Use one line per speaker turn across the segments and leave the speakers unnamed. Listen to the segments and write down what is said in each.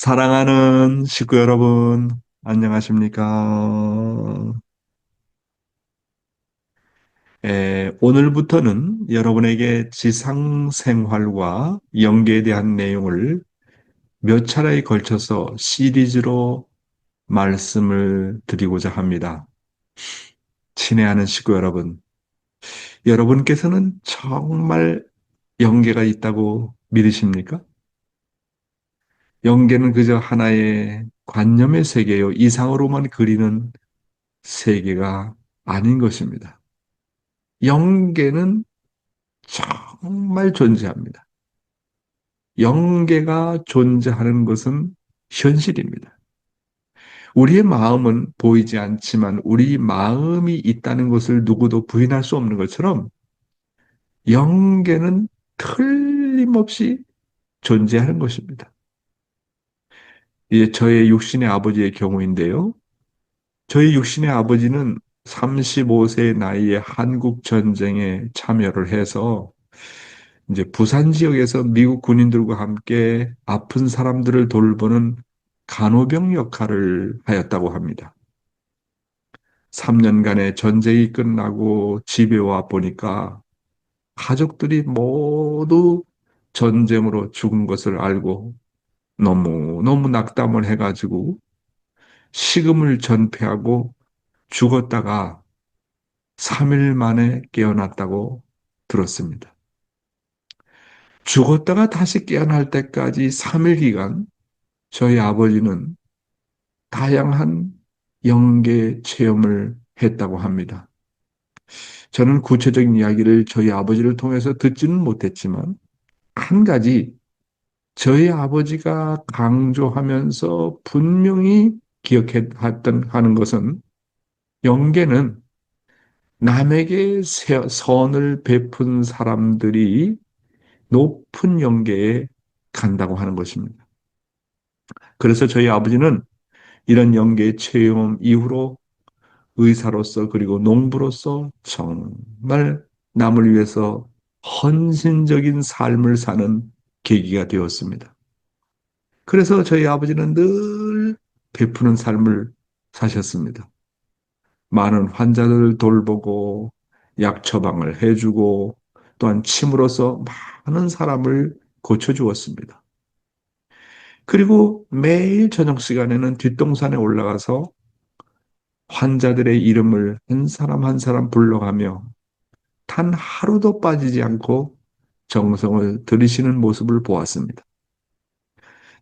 사랑하는 식구 여러분, 안녕하십니까? 오늘부터는 여러분에게 지상 생활과 연계에 대한 내용을 몇 차례에 걸쳐서 시리즈로 말씀을 드리고자 합니다. 친애하는 식구 여러분, 여러분께서는 정말 연계가 있다고 믿으십니까? 연계는 그저 하나의 관념의 세계요, 이상으로만 그리는 세계가 아닌 것입니다. 영계는 정말 존재합니다. 영계가 존재하는 것은 현실입니다. 우리의 마음은 보이지 않지만 우리 마음이 있다는 것을 누구도 부인할 수 없는 것처럼 영계는 틀림없이 존재하는 것입니다. 이제 저의 육신의 아버지의 경우인데요. 저희 육신의 아버지는 35세 나이에 한국 전쟁에 참여를 해서 이제 부산 지역에서 미국 군인들과 함께 아픈 사람들을 돌보는 간호병 역할을 하였다고 합니다. 3년간의 전쟁이 끝나고 집에 와 보니까 가족들이 모두 전쟁으로 죽은 것을 알고 너무너무 낙담을 해가지고 식음을 전폐하고 죽었다가 3일 만에 깨어났다고 들었습니다. 죽었다가 다시 깨어날 때까지 3일 기간 저희 아버지는 다양한 영계 체험을 했다고 합니다. 저는 구체적인 이야기를 저희 아버지를 통해서 듣지는 못했지만 한 가지 저희 아버지가 강조하면서 분명히 기억했던 하는 것은 영계는 남에게 선을 베푼 사람들이 높은 영계에 간다고 하는 것입니다. 그래서 저희 아버지는 이런 영계의 체험 이후로 의사로서 그리고 농부로서 정말 남을 위해서 헌신적인 삶을 사는 계기가 되었습니다. 그래서 저희 아버지는 늘 베푸는 삶을 사셨습니다. 많은 환자들을 돌보고 약 처방을 해주고 또한 침으로써 많은 사람을 고쳐주었습니다. 그리고 매일 저녁 시간에는 뒷동산에 올라가서 환자들의 이름을 한 사람 한 사람 불러가며 단 하루도 빠지지 않고 정성을 들이시는 모습을 보았습니다.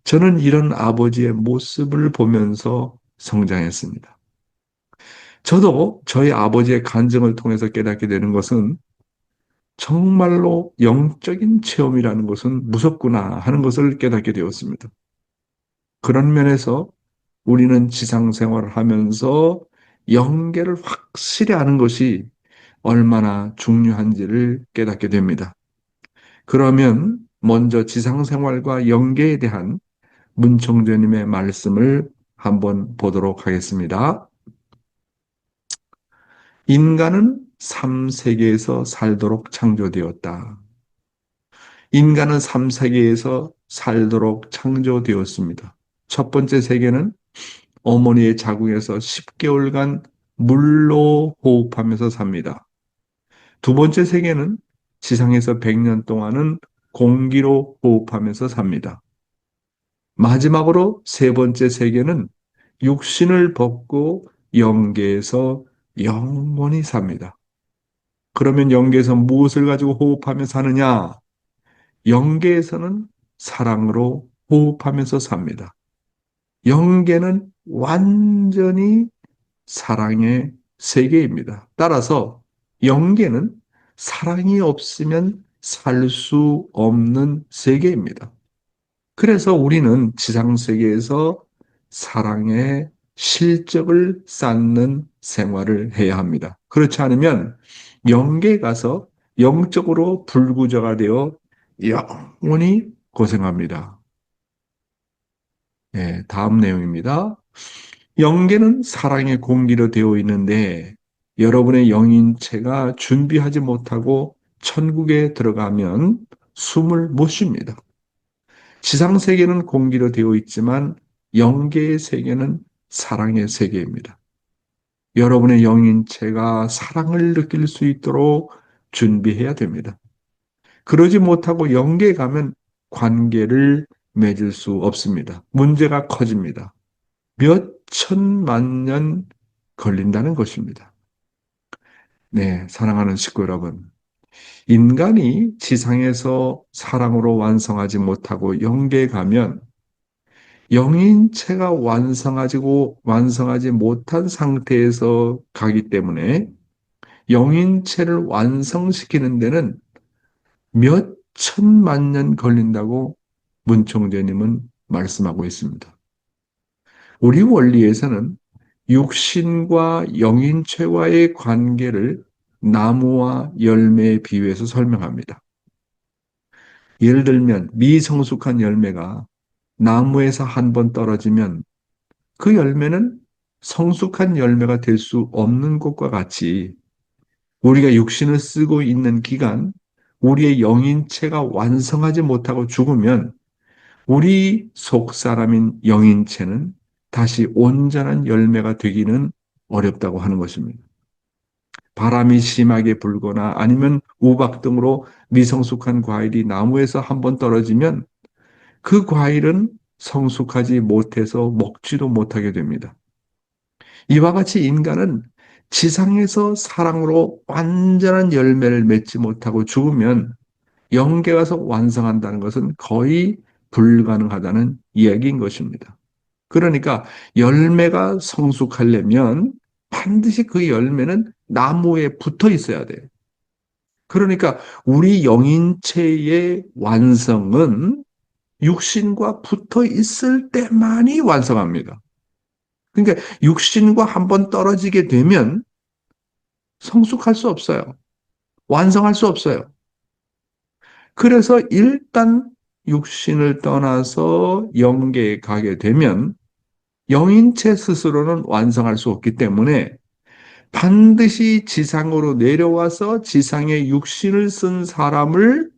저는 이런 아버지의 모습을 보면서 성장했습니다. 저도 저희 아버지의 간증을 통해서 깨닫게 되는 것은 정말로 영적인 체험이라는 것은 무섭구나 하는 것을 깨닫게 되었습니다. 그런 면에서 우리는 지상 생활을 하면서 영계를 확실히 아는 것이 얼마나 중요한지를 깨닫게 됩니다. 그러면 먼저 지상 생활과 영계에 대한 문청재님의 말씀을 한번 보도록 하겠습니다. 인간은 3세계에서 살도록 창조되었다. 인간은 3세계에서 살도록 창조되었습니다. 첫 번째 세계는 어머니의 자궁에서 10개월간 물로 호흡하면서 삽니다. 두 번째 세계는 지상에서 100년 동안은 공기로 호흡하면서 삽니다. 마지막으로 세 번째 세계는 육신을 벗고 영계에서 영원히 삽니다. 그러면 영계에서 무엇을 가지고 호흡하며 사느냐? 영계에서는 사랑으로 호흡하면서 삽니다. 영계는 완전히 사랑의 세계입니다. 따라서 영계는 사랑이 없으면 살 수 없는 세계입니다. 그래서 우리는 지상세계에서 사랑의 실적을 쌓는 생활을 해야 합니다. 그렇지 않으면 영계에 가서 영적으로 불구조가 되어 영원히 고생합니다. 네, 다음 내용입니다. 영계는 사랑의 공기로 되어 있는데 여러분의 영인체가 준비하지 못하고 천국에 들어가면 숨을 못 쉽니다. 지상 세계는 공기로 되어 있지만 영계의 세계는 사랑의 세계입니다. 여러분의 영인체가 사랑을 느낄 수 있도록 준비해야 됩니다. 그러지 못하고 영계에 가면 관계를 맺을 수 없습니다. 문제가 커집니다. 몇 천만 년 걸린다는 것입니다. 네, 사랑하는 식구 여러분. 인간이 지상에서 사랑으로 완성하지 못하고 영계에 가면 영인체가 완성하지 못한 상태에서 가기 때문에 영인체를 완성시키는 데는 몇 천만 년 걸린다고 문총재님은 말씀하고 있습니다. 우리 원리에서는 육신과 영인체와의 관계를 나무와 열매에 비유해서 설명합니다. 예를 들면 미성숙한 열매가 나무에서 한 번 떨어지면 그 열매는 성숙한 열매가 될 수 없는 것과 같이 우리가 육신을 쓰고 있는 기간, 우리의 영인체가 완성하지 못하고 죽으면 우리 속 사람인 영인체는 다시 온전한 열매가 되기는 어렵다고 하는 것입니다. 바람이 심하게 불거나 아니면 우박 등으로 미성숙한 과일이 나무에서 한 번 떨어지면 그 과일은 성숙하지 못해서 먹지도 못하게 됩니다. 이와 같이 인간은 지상에서 사랑으로 완전한 열매를 맺지 못하고 죽으면 영계 가서 완성한다는 것은 거의 불가능하다는 이야기인 것입니다. 그러니까 열매가 성숙하려면 반드시 그 열매는 나무에 붙어 있어야 돼요. 그러니까 우리 영인체의 완성은 육신과 붙어 있을 때만이 완성합니다. 그러니까 육신과 한번 떨어지게 되면 성숙할 수 없어요. 완성할 수 없어요. 그래서 일단 육신을 떠나서 영계에 가게 되면 영인체 스스로는 완성할 수 없기 때문에 반드시 지상으로 내려와서 지상의 육신을 쓴 사람을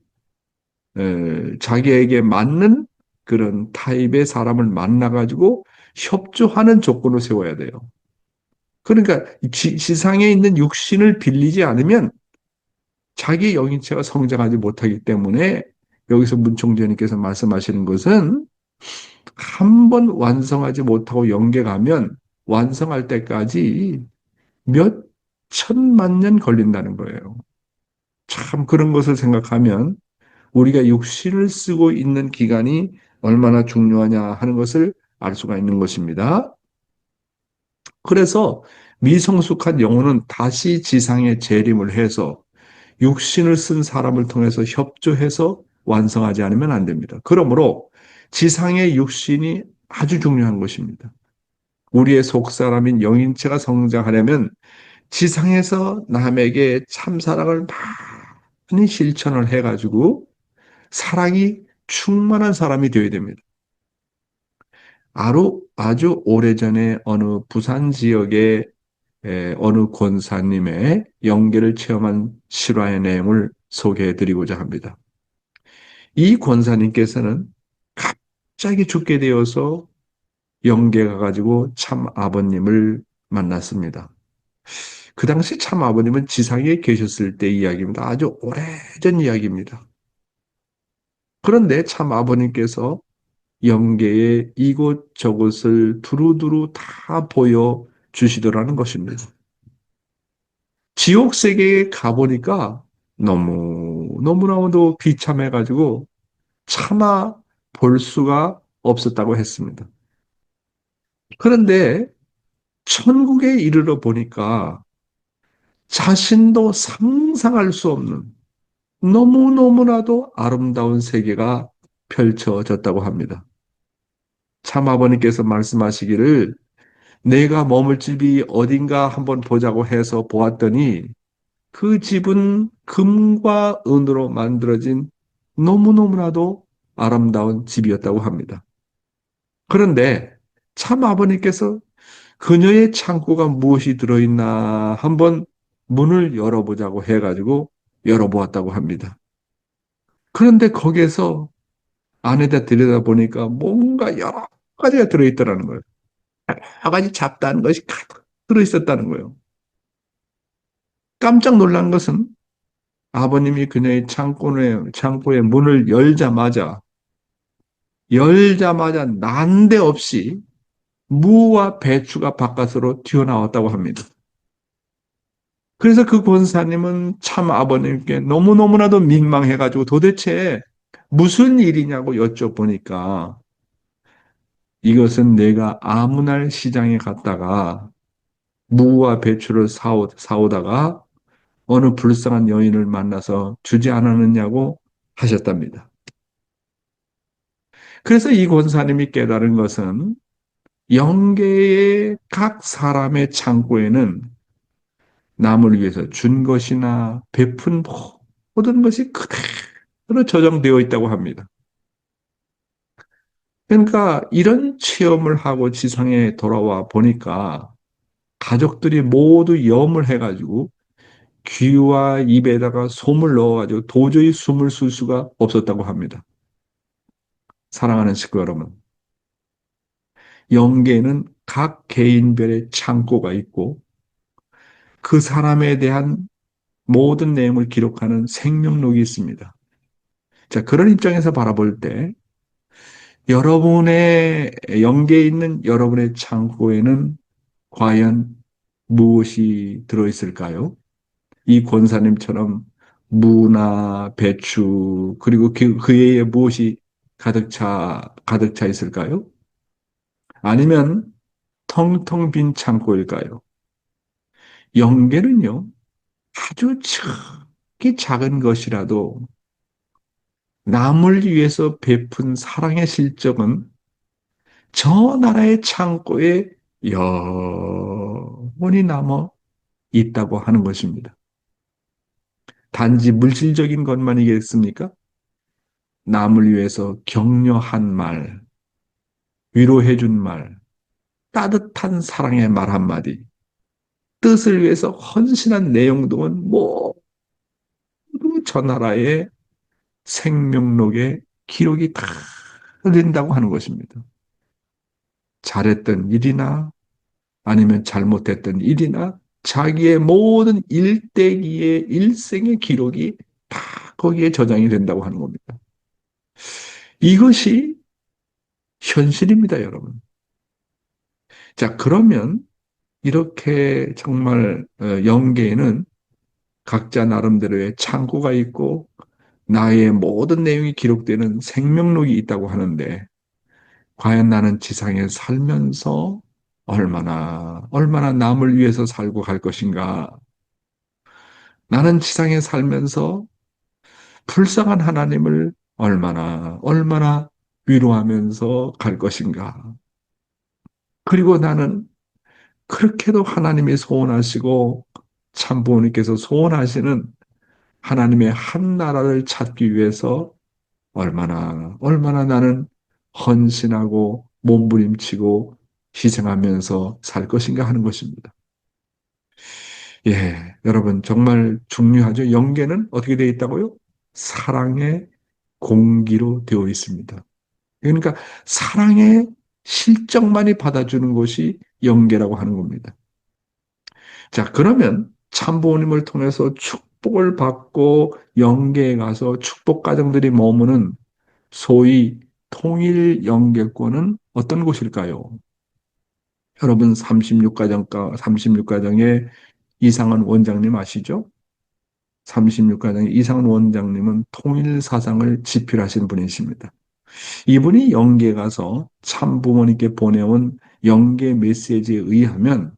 자기에게 맞는 그런 타입의 사람을 만나가지고 협조하는 조건을 세워야 돼요. 그러니까 지상에 있는 육신을 빌리지 않으면 자기 영인체가 성장하지 못하기 때문에 여기서 문총재님께서 말씀하시는 것은 한 번 완성하지 못하고 영계 가면 완성할 때까지 몇 천만 년 걸린다는 거예요. 참 그런 것을 생각하면 우리가 육신을 쓰고 있는 기간이 얼마나 중요하냐 하는 것을 알 수가 있는 것입니다. 그래서 미성숙한 영혼은 다시 지상에 재림을 해서 육신을 쓴 사람을 통해서 협조해서 완성하지 않으면 안 됩니다. 그러므로 지상의 육신이 아주 중요한 것입니다. 우리의 속사람인 영인체가 성장하려면 지상에서 남에게 참사랑을 많이 실천을 해가지고 사랑이 충만한 사람이 되어야 됩니다. 아주 오래전에 어느 부산 지역의 어느 권사님의 영계를 체험한 실화의 내용을 소개해 드리고자 합니다. 이 권사님께서는 갑자기 죽게 되어서 영계 가가지고 참 아버님을 만났습니다. 그 당시 참 아버님은 지상에 계셨을 때 이야기입니다. 아주 오래전 이야기입니다. 그런데 참 아버님께서 영계의 이곳저곳을 두루두루 다 보여 주시더라는 것입니다. 지옥 세계에 가보니까 너무나도 비참해가지고 차마 볼 수가 없었다고 했습니다. 그런데 천국에 이르러 보니까 자신도 상상할 수 없는 너무너무나도 아름다운 세계가 펼쳐졌다고 합니다. 참 아버님께서 말씀하시기를 내가 머물 집이 어딘가 한번 보자고 해서 보았더니 그 집은 금과 은으로 만들어진 너무너무나도 아름다운 집이었다고 합니다. 그런데 참 아버님께서 그녀의 창고가 무엇이 들어있나 한번 문을 열어보자고 해가지고 열어보았다고 합니다. 그런데 거기에서 안에다 들여다보니까 뭔가 여러 가지가 들어있더라는 거예요. 여러 가지 잡다한 것이 가득 들어있었다는 거예요. 깜짝 놀란 것은 아버님이 그녀의 창고의 문을 열자마자 난데없이 무와 배추가 바깥으로 튀어나왔다고 합니다. 그래서 그 권사님은 참 아버님께 너무너무나도 민망해가지고 도대체 무슨 일이냐고 여쭤보니까 이것은 내가 아무 날 시장에 갔다가 무와 배추를 사오다가 어느 불쌍한 여인을 만나서 주지 않았느냐고 하셨답니다. 그래서 이 권사님이 깨달은 것은 영계의 각 사람의 창고에는 남을 위해서 준 것이나 베푼 모든 것이 그대로 저장되어 있다고 합니다. 그러니까 이런 체험을 하고 지상에 돌아와 보니까 가족들이 모두 염을 해가지고 귀와 입에다가 솜을 넣어가지고 도저히 숨을 쉴 수가 없었다고 합니다. 사랑하는 식구 여러분, 영계에는 각 개인별의 창고가 있고 그 사람에 대한 모든 내용을 기록하는 생명록이 있습니다. 자, 그런 입장에서 바라볼 때 여러분의 영계에 있는 여러분의 창고에는 과연 무엇이 들어있을까요? 이 권사님처럼 무나 배추 그리고 그 외에 무엇이 가득 차 있을까요? 아니면 텅텅 빈 창고일까요? 영계는요, 아주 작은 것이라도 남을 위해서 베푼 사랑의 실적은 저 나라의 창고에 영원히 남아 있다고 하는 것입니다. 단지 물질적인 것만이겠습니까? 남을 위해서 격려한 말, 위로해준 말, 따뜻한 사랑의 말 한마디, 뜻을 위해서 헌신한 내용 등은 모두 저 나라의 생명록에 기록이 다 된다고 하는 것입니다. 잘했던 일이나 아니면 잘못했던 일이나 자기의 모든 일대기의 일생의 기록이 다 거기에 저장이 된다고 하는 겁니다. 이것이 현실입니다, 여러분. 자, 그러면 이렇게 정말 영계에는 각자 나름대로의 창고가 있고 나의 모든 내용이 기록되는 생명록이 있다고 하는데 과연 나는 지상에 살면서 얼마나 남을 위해서 살고 갈 것인가? 나는 지상에 살면서 불쌍한 하나님을 얼마나 위로하면서 갈 것인가? 그리고 나는 그렇게도 하나님이 소원하시고 참부모님께서 소원하시는 하나님의 한 나라를 찾기 위해서 얼마나 나는 헌신하고 몸부림치고 희생하면서 살 것인가 하는 것입니다. 예, 여러분 정말 중요하죠. 영계는 어떻게 되어 있다고요? 사랑의 공기로 되어 있습니다. 그러니까 사랑의 실적만이 받아주는 것이 영계라고 하는 겁니다. 자, 그러면 참부모님을 통해서 축복을 받고 영계에 가서 축복 가정들이 머무는 소위 통일 영계권은 어떤 곳일까요? 여러분 36가정의 이상원 원장님 아시죠? 36가정의 이상원 원장님은 통일 사상을 집필하신 분이십니다. 이분이 영계에 가서 참부모님께 보내온 영계 메시지에 의하면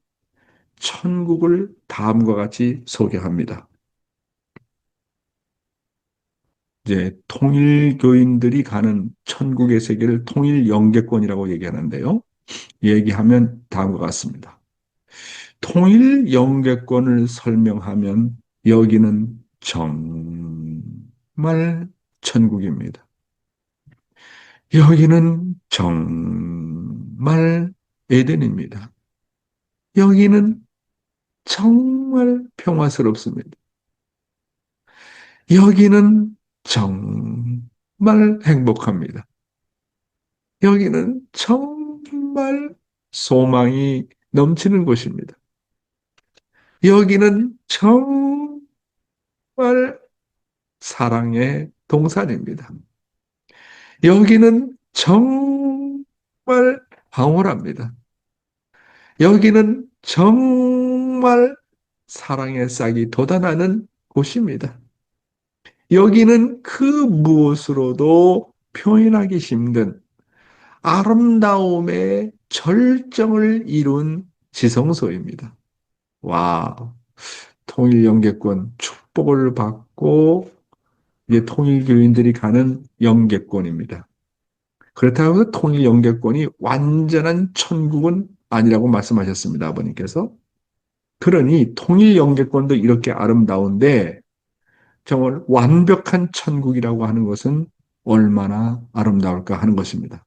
천국을 다음과 같이 소개합니다. 이제 통일교인들이 가는 천국의 세계를 통일영계권이라고 얘기하는데요. 얘기하면 다음과 같습니다. 통일영계권을 설명하면 여기는 정말 천국입니다. 여기는 정말 에덴입니다. 여기는 정말 평화스럽습니다. 여기는 정말 행복합니다. 여기는 정말 소망이 넘치는 곳입니다. 여기는 정말 사랑의 동산입니다. 여기는 정말 황홀합니다. 여기는 정말 사랑의 싹이 돋아나는 곳입니다. 여기는 그 무엇으로도 표현하기 힘든 아름다움의 절정을 이룬 지성소입니다. 와, 통일 영계권 축복을 받고 이제 통일교인들이 가는 영계권입니다. 그렇다고 해서 통일 영계권이 완전한 천국은 아니라고 말씀하셨습니다, 아버님께서. 그러니 통일 영계권도 이렇게 아름다운데 정말 완벽한 천국이라고 하는 것은 얼마나 아름다울까 하는 것입니다.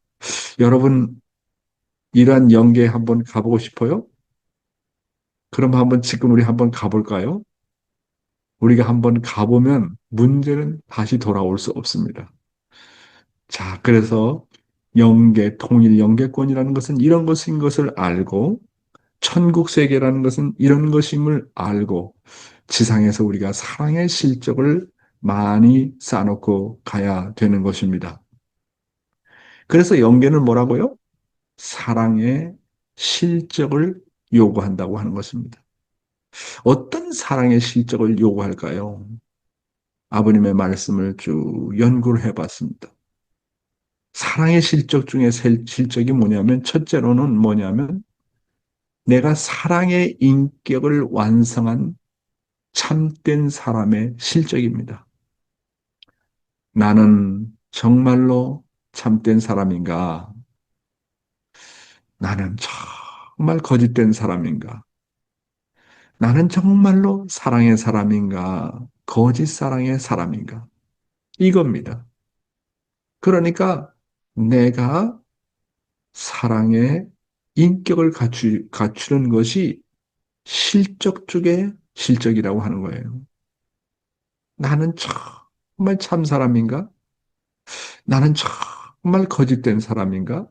여러분, 이러한 영계에 한번 가보고 싶어요? 그럼 한번 지금 우리 한번 가볼까요? 우리가 한번 가보면 문제는 다시 돌아올 수 없습니다. 자, 그래서 영계, 통일 영계권이라는 것은 이런 것인 것을 알고 천국 세계라는 것은 이런 것임을 알고 지상에서 우리가 사랑의 실적을 많이 쌓아놓고 가야 되는 것입니다. 그래서 영계는 뭐라고요? 사랑의 실적을 요구한다고 하는 것입니다. 어떤 사랑의 실적을 요구할까요? 아버님의 말씀을 쭉 연구를 해봤습니다. 사랑의 실적 중에 실적이 뭐냐면 첫째로는 뭐냐면 내가 사랑의 인격을 완성한 참된 사람의 실적입니다. 나는 정말로 참된 사람인가? 나는 정말 거짓된 사람인가? 나는 정말로 사랑의 사람인가? 거짓 사랑의 사람인가? 이겁니다. 그러니까 내가 사랑의 인격을 갖추는 것이 실적 중에 실적이라고 하는 거예요. 나는 정말 참 사람인가? 나는 정말 거짓된 사람인가?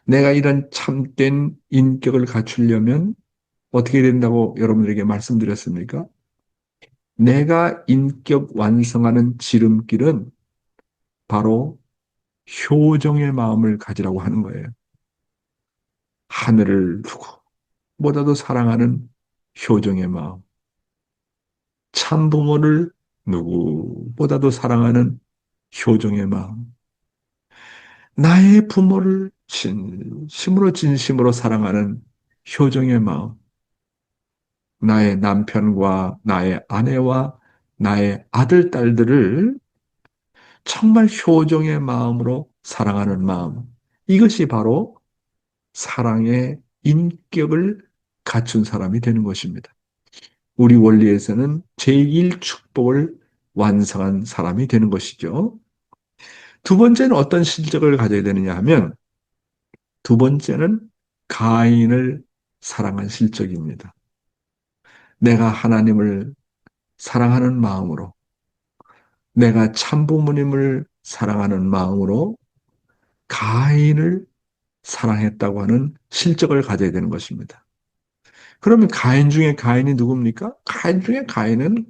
내가 이런 참된 인격을 갖추려면 어떻게 된다고 여러분들에게 말씀드렸습니까? 내가 인격 완성하는 지름길은 바로 효정의 마음을 가지라고 하는 거예요. 하늘을 누구보다도 사랑하는 효정의 마음. 참 부모를 누구보다도 사랑하는 효정의 마음. 나의 부모를 진심으로 진심으로 사랑하는 효정의 마음. 나의 남편과 나의 아내와 나의 아들, 딸들을 정말 효정의 마음으로 사랑하는 마음. 이것이 바로 사랑의 인격을 갖춘 사람이 되는 것입니다. 우리 원리에서는 제1 축복을 완성한 사람이 되는 것이죠. 두 번째는 어떤 실적을 가져야 되느냐 하면 두 번째는 가인을 사랑한 실적입니다. 내가 하나님을 사랑하는 마음으로 내가 참부모님을 사랑하는 마음으로 가인을 사랑했다고 하는 실적을 가져야 되는 것입니다. 그러면 가인 중에 가인이 누굽니까? 가인 중에 가인은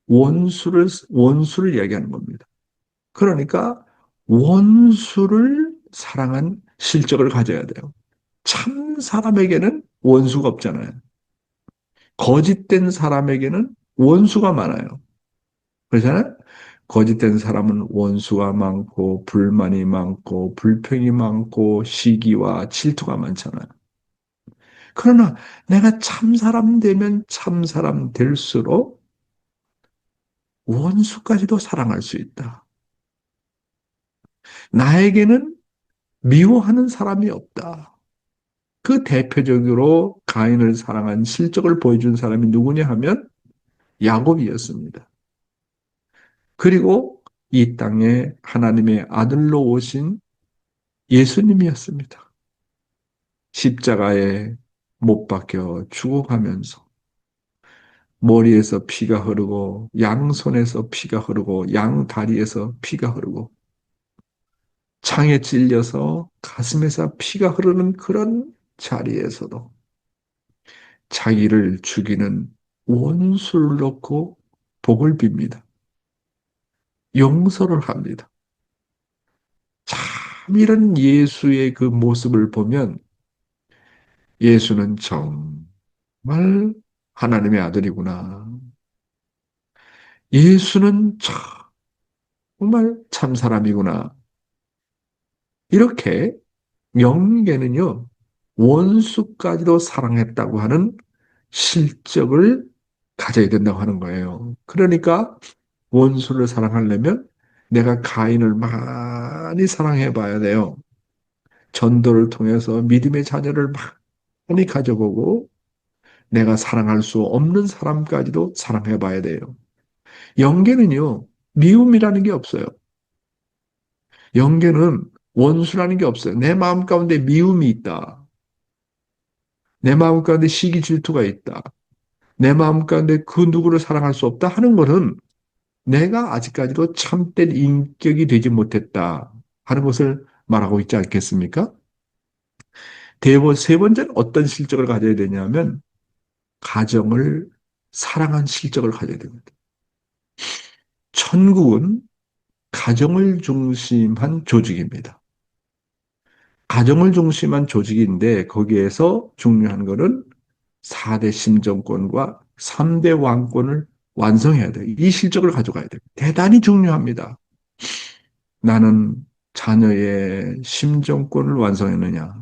원수를 이야기하는 겁니다. 그러니까 원수를 사랑한 실적을 가져야 돼요. 참 사람에게는 원수가 없잖아요. 거짓된 사람에게는 원수가 많아요. 그렇잖아요? 거짓된 사람은 원수가 많고 불만이 많고 불평이 많고 시기와 질투가 많잖아요. 그러나 내가 참사람 되면 참사람 될수록 원수까지도 사랑할 수 있다. 나에게는 미워하는 사람이 없다. 그 대표적으로 가인을 사랑한 실적을 보여준 사람이 누구냐 하면 야곱이었습니다. 그리고 이 땅에 하나님의 아들로 오신 예수님이었습니다. 십자가에 못 박혀 죽어가면서 머리에서 피가 흐르고 양손에서 피가 흐르고 양다리에서 피가 흐르고 창에 찔려서 가슴에서 피가 흐르는 그런 자리에서도 자기를 죽이는 원수를 놓고 복을 빕니다. 용서를 합니다. 참 이런 예수의 그 모습을 보면 예수는 정말 하나님의 아들이구나. 예수는 정말 참 사람이구나. 이렇게 영계는요, 원수까지도 사랑했다고 하는 실적을 가져야 된다고 하는 거예요. 그러니까 원수를 사랑하려면 내가 가인을 많이 사랑해 봐야 돼요. 전도를 통해서 믿음의 자녀를 많이 가져보고 내가 사랑할 수 없는 사람까지도 사랑해 봐야 돼요. 영계는요, 미움이라는 게 없어요. 영계는 원수라는 게 없어요. 내 마음 가운데 미움이 있다. 내 마음 가운데 시기 질투가 있다. 내 마음 가운데 그 누구를 사랑할 수 없다 하는 것은 내가 아직까지도 참된 인격이 되지 못했다 하는 것을 말하고 있지 않겠습니까? 세 번째는 어떤 실적을 가져야 되냐면 가정을 사랑한 실적을 가져야 됩니다. 천국은 가정을 중심한 조직입니다. 가정을 중심한 조직인데 거기에서 중요한 것은 4대 심정권과 3대 왕권을 완성해야 돼요. 이 실적을 가져가야 돼요. 대단히 중요합니다. 나는 자녀의 심정권을 완성했느냐,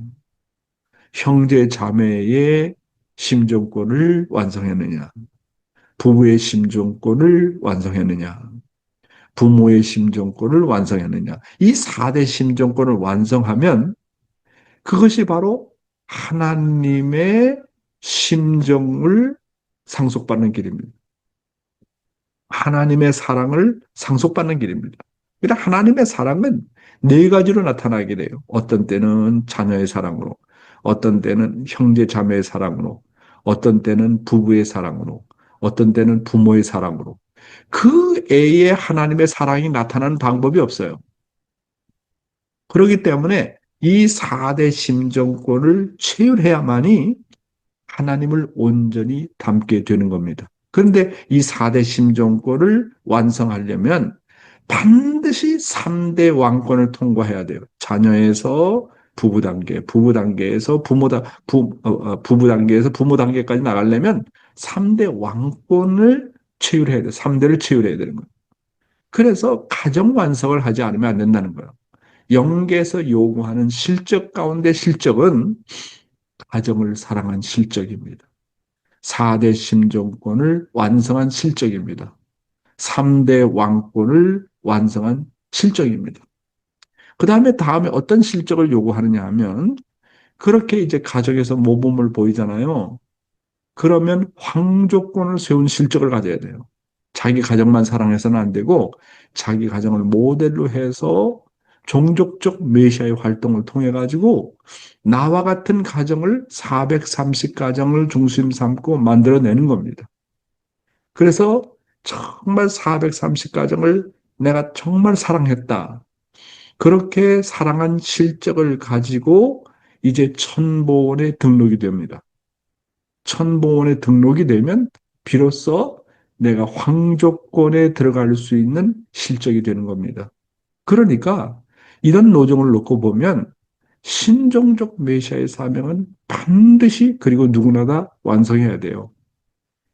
형제 자매의 심정권을 완성했느냐, 부부의 심정권을 완성했느냐, 부모의 심정권을 완성했느냐. 이 4대 심정권을 완성하면 그것이 바로 하나님의 심정을 상속받는 길입니다. 하나님의 사랑을 상속받는 길입니다. 그러니까 하나님의 사랑은 네 가지로 나타나게 돼요. 어떤 때는 자녀의 사랑으로, 어떤 때는 형제 자매의 사랑으로, 어떤 때는 부부의 사랑으로, 어떤 때는 부모의 사랑으로. 그 애의 하나님의 사랑이 나타나는 방법이 없어요. 그렇기 때문에 이 4대 심정권을 채울해야만이 하나님을 온전히 닮게 되는 겁니다. 그런데 이 4대 심정권을 완성하려면 반드시 3대 왕권을 통과해야 돼요. 자녀에서 부부 단계, 부부 단계에서 부부 단계에서 부모 단계까지 나가려면 3대 왕권을 채울해야 돼요. 3대를 채울해야 되는 거예요. 그래서 가정 완성을 하지 않으면 안 된다는 거예요. 영계에서 요구하는 실적 가운데 실적은 가정을 사랑한 실적입니다. 4대 심정권을 완성한 실적입니다. 3대 왕권을 완성한 실적입니다. 그 다음에 어떤 실적을 요구하느냐 하면 그렇게 이제 가정에서 모범을 보이잖아요. 그러면 황조권을 세운 실적을 가져야 돼요. 자기 가정만 사랑해서는 안 되고 자기 가정을 모델로 해서 종족적 메시아의 활동을 통해 가지고 나와 같은 가정을 430가정을 중심 삼고 만들어내는 겁니다. 그래서 정말 430가정을 내가 정말 사랑했다. 그렇게 사랑한 실적을 가지고 이제 천보원에 등록이 됩니다. 천보원에 등록이 되면 비로소 내가 황조권에 들어갈 수 있는 실적이 되는 겁니다. 그러니까 이런 노정을 놓고 보면 신종적 메시아의 사명은 반드시 그리고 누구나 다 완성해야 돼요.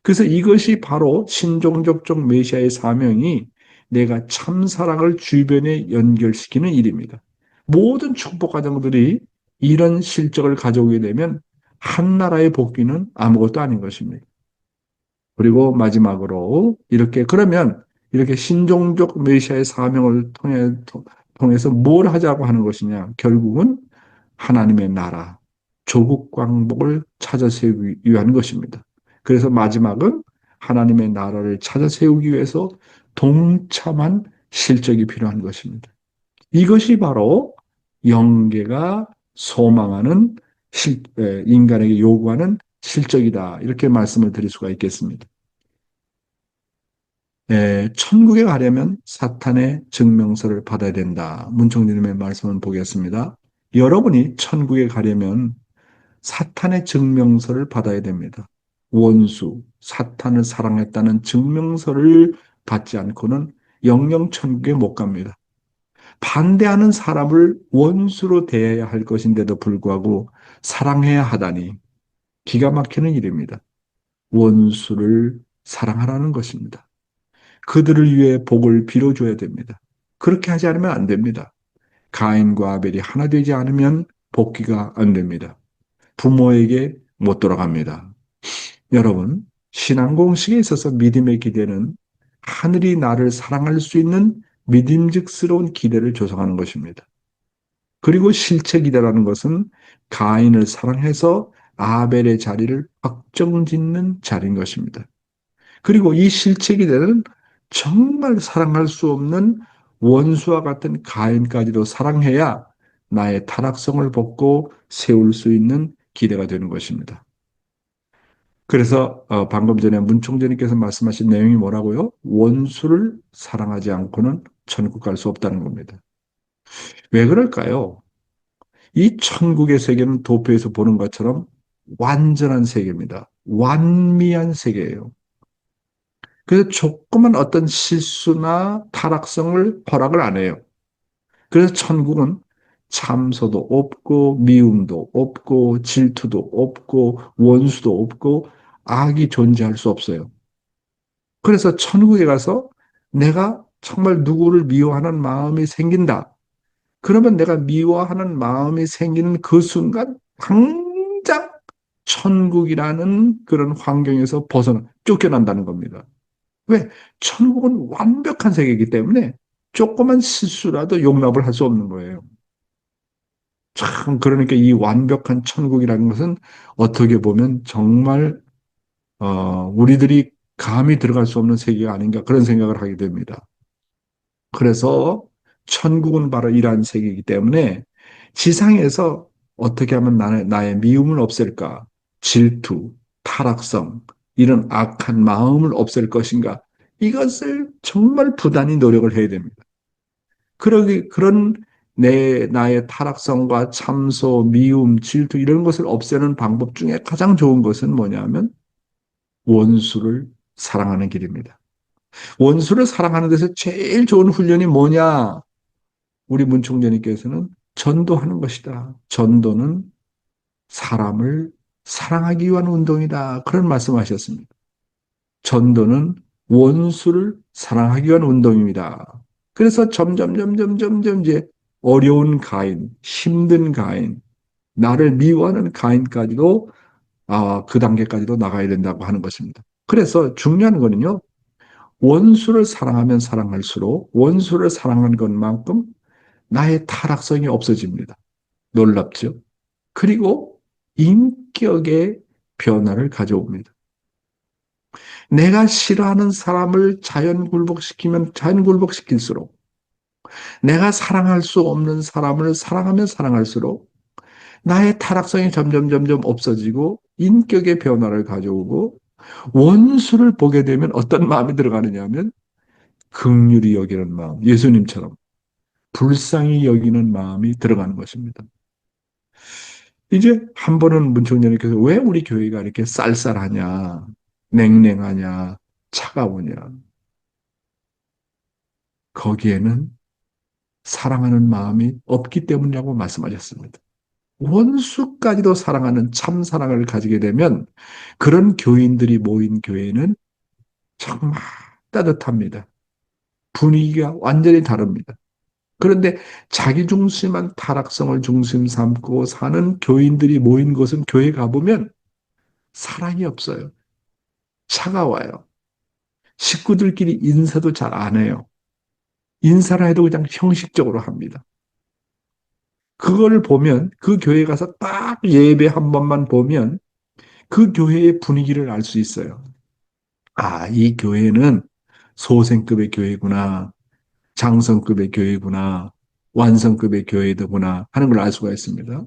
그래서 이것이 바로 신종적 메시아의 사명이 내가 참사랑을 주변에 연결시키는 일입니다. 모든 축복 가정들이 이런 실적을 가져오게 되면 한 나라의 복귀는 아무것도 아닌 것입니다. 그리고 마지막으로 그러면 이렇게 신종적 메시아의 사명을 통해서 뭘 하자고 하는 것이냐? 결국은 하나님의 나라, 조국 광복을 찾아 세우기 위한 것입니다. 그래서 마지막은 하나님의 나라를 찾아 세우기 위해서 동참한 실적이 필요한 것입니다. 이것이 바로 영계가 소망하는 인간에게 요구하는 실적이다. 이렇게 말씀을 드릴 수가 있겠습니다. 천국에 가려면 사탄의 증명서를 받아야 된다. 문총리님의 말씀을 보겠습니다. 여러분이 천국에 가려면 사탄의 증명서를 받아야 됩니다. 원수, 사탄을 사랑했다는 증명서를 받지 않고는 영영 천국에 못 갑니다. 반대하는 사람을 원수로 대해야 할 것인데도 불구하고 사랑해야 하다니 기가 막히는 일입니다. 원수를 사랑하라는 것입니다. 그들을 위해 복을 빌어줘야 됩니다. 그렇게 하지 않으면 안 됩니다. 가인과 아벨이 하나 되지 않으면 복귀가 안 됩니다. 부모에게 못 돌아갑니다. 여러분, 신앙 공식에 있어서 믿음의 기대는 하늘이 나를 사랑할 수 있는 믿음직스러운 기대를 조성하는 것입니다. 그리고 실체 기대라는 것은 가인을 사랑해서 아벨의 자리를 확정짓는 자리인 것입니다. 그리고 이 실체 기대는 정말 사랑할 수 없는 원수와 같은 가인까지도 사랑해야 나의 타락성을 벗고 세울 수 있는 기대가 되는 것입니다. 그래서 방금 전에 문 총재님께서 말씀하신 내용이 뭐라고요? 원수를 사랑하지 않고는 천국 갈 수 없다는 겁니다. 왜 그럴까요? 이 천국의 세계는 도표에서 보는 것처럼 완전한 세계입니다. 완미한 세계예요. 그래서 조그만 어떤 실수나 타락성을 허락을 안 해요. 그래서 천국은 참소도 없고 미움도 없고 질투도 없고 원수도 없고 악이 존재할 수 없어요. 그래서 천국에 가서 내가 정말 누구를 미워하는 마음이 생긴다. 그러면 내가 미워하는 마음이 생기는 그 순간 당장 천국이라는 그런 환경에서 쫓겨난다는 겁니다. 왜? 천국은 완벽한 세계이기 때문에 조그만 실수라도 용납을 할 수 없는 거예요. 참, 그러니까 이 완벽한 천국이라는 것은 어떻게 보면 정말, 우리들이 감히 들어갈 수 없는 세계가 아닌가 그런 생각을 하게 됩니다. 그래서 천국은 바로 이러한 세계이기 때문에 지상에서 어떻게 하면 나의 미움을 없앨까? 질투, 타락성, 이런 악한 마음을 없앨 것인가? 이것을 정말 부단히 노력을 해야 됩니다. 그런 나의 타락성과 참소, 미움, 질투 이런 것을 없애는 방법 중에 가장 좋은 것은 뭐냐면 원수를 사랑하는 길입니다. 원수를 사랑하는 데서 제일 좋은 훈련이 뭐냐? 우리 문총재님께서는 전도하는 것이다. 전도는 사람을 사랑하기 위한 운동이다. 그런 말씀하셨습니다. 전도는 원수를 사랑하기 위한 운동입니다. 그래서 점점 이제 어려운 가인, 힘든 가인, 나를 미워하는 가인까지도 그 단계까지도 나가야 된다고 하는 것입니다. 그래서 중요한 거는요. 원수를 사랑하면 사랑할수록 원수를 사랑한 것만큼 나의 타락성이 없어집니다. 놀랍죠? 그리고 인격의 변화를 가져옵니다. 내가 싫어하는 사람을 자연 굴복시키면 자연 굴복시킬수록 내가 사랑할 수 없는 사람을 사랑하면 사랑할수록 나의 타락성이 점점 없어지고 인격의 변화를 가져오고 원수를 보게 되면 어떤 마음이 들어가느냐 하면 긍휼히 여기는 마음, 예수님처럼 불쌍히 여기는 마음이 들어가는 것입니다. 이제 한 번은 문총장님께서 왜 우리 교회가 이렇게 쌀쌀하냐, 냉랭하냐, 차가우냐. 거기에는 사랑하는 마음이 없기 때문이라고 말씀하셨습니다. 원수까지도 사랑하는 참 사랑을 가지게 되면 그런 교인들이 모인 교회는 정말 따뜻합니다. 분위기가 완전히 다릅니다. 그런데 자기중심한 타락성을 중심 삼고 사는 교인들이 모인 곳은 교회 가보면 사랑이 없어요. 차가워요. 식구들끼리 인사도 잘 안 해요. 인사를 해도 그냥 형식적으로 합니다. 그걸 보면 그 교회 가서 딱 예배 한 번만 보면 그 교회의 분위기를 알 수 있어요. 아, 이 교회는 소생급의 교회구나. 장성급의 교회구나. 완성급의 교회더구나 하는 걸 알 수가 있습니다.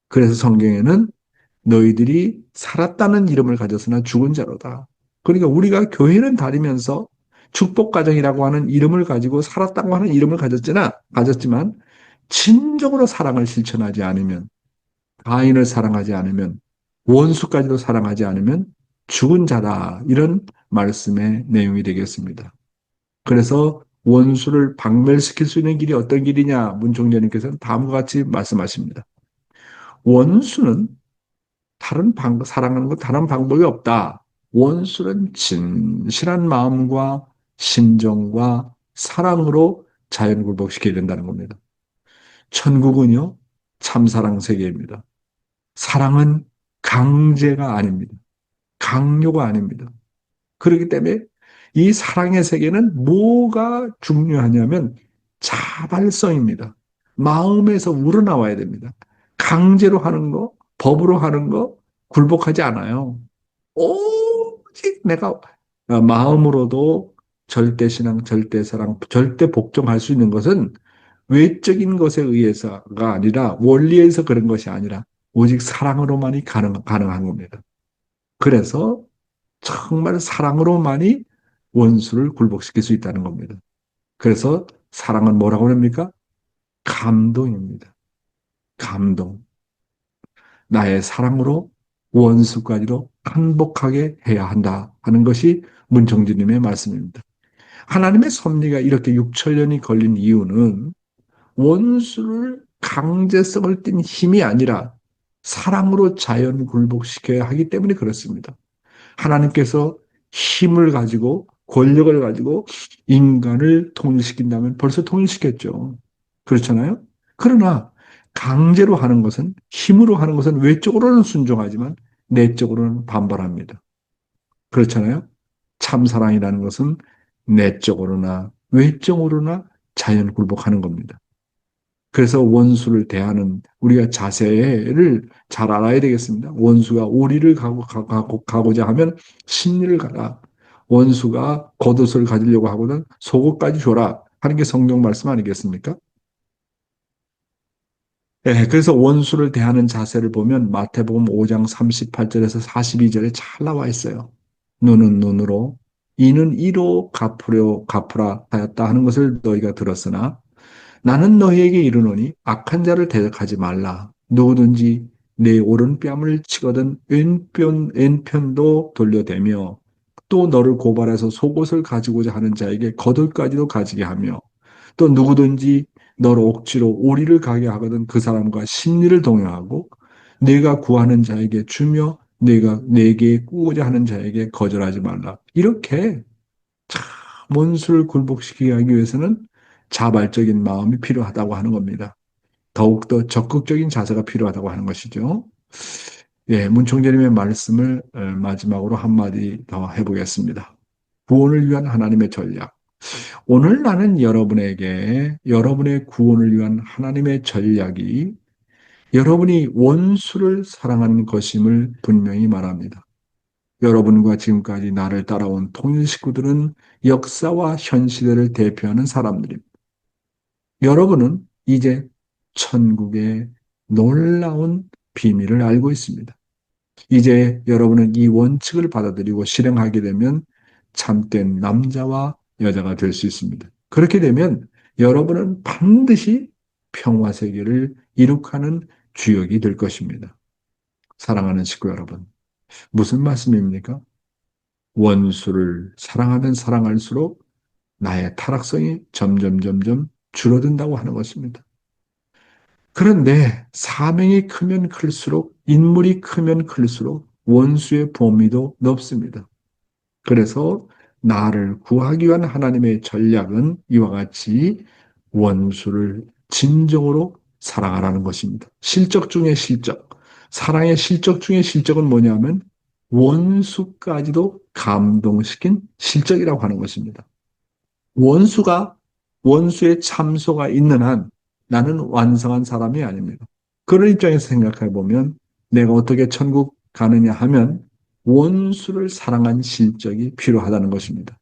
그래서 성경에는 너희들이 살았다는 이름을 가졌으나 죽은 자로다. 그러니까 우리가 교회는 다니면서 축복가정이라고 하는 이름을 가지고 살았다고 하는 이름을 가졌지만, 진정으로 사랑을 실천하지 않으면, 가인을 사랑하지 않으면, 원수까지도 사랑하지 않으면 죽은 자다. 이런 말씀의 내용이 되겠습니다. 그래서 원수를 박멸시킬 수 있는 길이 어떤 길이냐? 문총재님께서는 다음과 같이 말씀하십니다. 원수는 사랑하는 것 다른 방법이 없다. 원수는 진실한 마음과 신정과 사랑으로 자연굴복시켜야 된다는 겁니다. 천국은요, 참사랑 세계입니다. 사랑은 강제가 아닙니다. 강요가 아닙니다. 그렇기 때문에 이 사랑의 세계는 뭐가 중요하냐면 자발성입니다. 마음에서 우러나와야 됩니다. 강제로 하는 거, 법으로 하는 거 굴복하지 않아요. 오직 내가 마음으로도 절대 신앙, 절대 사랑, 절대 복종할 수 있는 것은 외적인 것에 의해서가 아니라 원리에서 그런 것이 아니라 오직 사랑으로만이 가능한 겁니다. 그래서 정말 사랑으로만이 원수를 굴복시킬 수 있다는 겁니다. 그래서 사랑은 뭐라고 합니까? 감동입니다. 감동. 나의 사랑으로 원수까지도 항복하게 해야 한다 하는 것이 문청주님의 말씀입니다. 하나님의 섭리가 이렇게 6천년이 걸린 이유는 원수를 강제성을 띤 힘이 아니라 사랑으로 자연 굴복시켜야 하기 때문에 그렇습니다. 하나님께서 힘을 가지고 권력을 가지고 인간을 통일시킨다면 벌써 통일시켰죠. 그렇잖아요? 그러나 강제로 하는 것은 힘으로 하는 것은 외적으로는 순종하지만 내적으로는 반발합니다. 그렇잖아요? 참사랑이라는 것은 내적으로나 외적으로나 자연 굴복하는 겁니다. 그래서 원수를 대하는 우리가 자세를 잘 알아야 되겠습니다. 원수가 오리를 가고자 하면 신리를 가라. 원수가 겉옷을 가지려고 하거든 속옷까지 줘라 하는 게 성경 말씀 아니겠습니까? 예, 그래서 원수를 대하는 자세를 보면 마태복음 5장 38절에서 42절에 잘 나와 있어요. 눈은 눈으로, 이는 이로 갚으라 하였다 하는 것을 너희가 들었으나 나는 너희에게 이르노니 악한 자를 대적하지 말라. 누구든지 내 오른뺨을 치거든 왼편도 돌려대며 또 너를 고발해서 속옷을 가지고자 하는 자에게 겉옷까지도 가지게 하며 또 누구든지 너를 억지로 오리를 가게 하거든 그 사람과 심리를 동요하고 내가 구하는 자에게 주며 내가 내게 꾸고자 하는 자에게 거절하지 말라. 이렇게 참 원수를 굴복시키게 하기 위해서는 자발적인 마음이 필요하다고 하는 겁니다. 더욱더 적극적인 자세가 필요하다고 하는 것이죠. 예, 문총재님의 말씀을 마지막으로 한마디 더 해보겠습니다. 구원을 위한 하나님의 전략. 오늘 나는 여러분에게 여러분의 구원을 위한 하나님의 전략이 여러분이 원수를 사랑하는 것임을 분명히 말합니다. 여러분과 지금까지 나를 따라온 통일 식구들은 역사와 현 시대를 대표하는 사람들입니다. 여러분은 이제 천국의 놀라운 비밀을 알고 있습니다. 이제 여러분은 이 원칙을 받아들이고 실행하게 되면 참된 남자와 여자가 될 수 있습니다. 그렇게 되면 여러분은 반드시 평화 세계를 이룩하는 주역이 될 것입니다. 사랑하는 식구 여러분, 무슨 말씀입니까? 원수를 사랑하면 사랑할수록 나의 타락성이 점점 줄어든다고 하는 것입니다. 그런데 사명이 크면 클수록 인물이 크면 클수록 원수의 범위도 높습니다. 그래서 나를 구하기 위한 하나님의 전략은 이와 같이 원수를 진정으로 사랑하라는 것입니다. 실적 중의 실적. 사랑의 실적 중의 실적은 뭐냐면 원수까지도 감동시킨 실적이라고 하는 것입니다. 원수가 원수의 참소가 있는 한 나는 완성한 사람이 아닙니다. 그런 입장에서 생각해 보면 내가 어떻게 천국 가느냐 하면 원수를 사랑한 실적이 필요하다는 것입니다.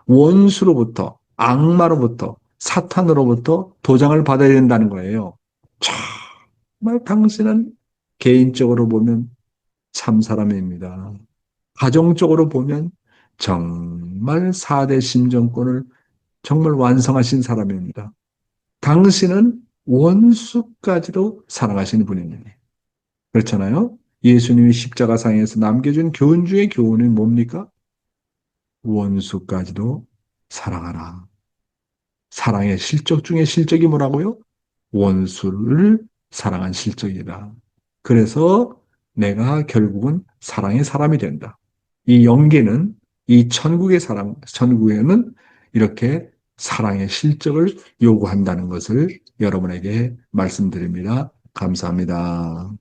원수로부터 악마로부터 사탄으로부터 도장을 받아야 된다는 거예요. 정말 당신은 개인적으로 보면 참 사람입니다. 가정적으로 보면 정말 4대 심정권을 정말 완성하신 사람입니다. 당신은 원수까지도 사랑하시는 분입니다. 그렇잖아요? 예수님이 십자가상에서 남겨준 교훈 중에 교훈이 뭡니까? 원수까지도 사랑하라. 사랑의 실적 중에 실적이 뭐라고요? 원수를 사랑한 실적이다. 그래서 내가 결국은 사랑의 사람이 된다. 이 영계는 이 천국의 사람, 천국에는 이렇게 사랑의 실적을 요구한다는 것을 여러분에게 말씀드립니다. 감사합니다.